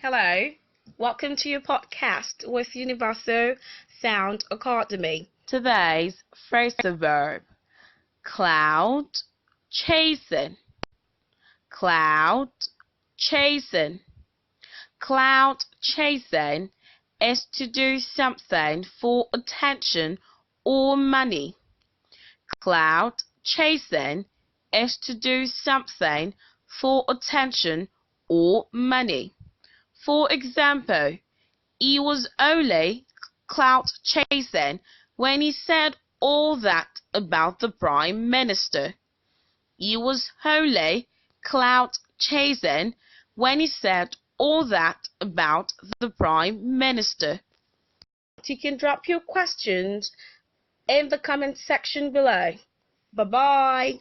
Hello, welcome to your podcast with Universal Sound Academy. Today's phrasal verb: clout chasing. Clout chasing. Clout chasing is to do something for attention or money. Clout chasing is to do something for attention or money. For example, he was only clout chasing when he said all that about the Prime Minister. He was wholly clout chasing when he said all that about the Prime Minister. You can drop your questions in the comment section below. Bye bye.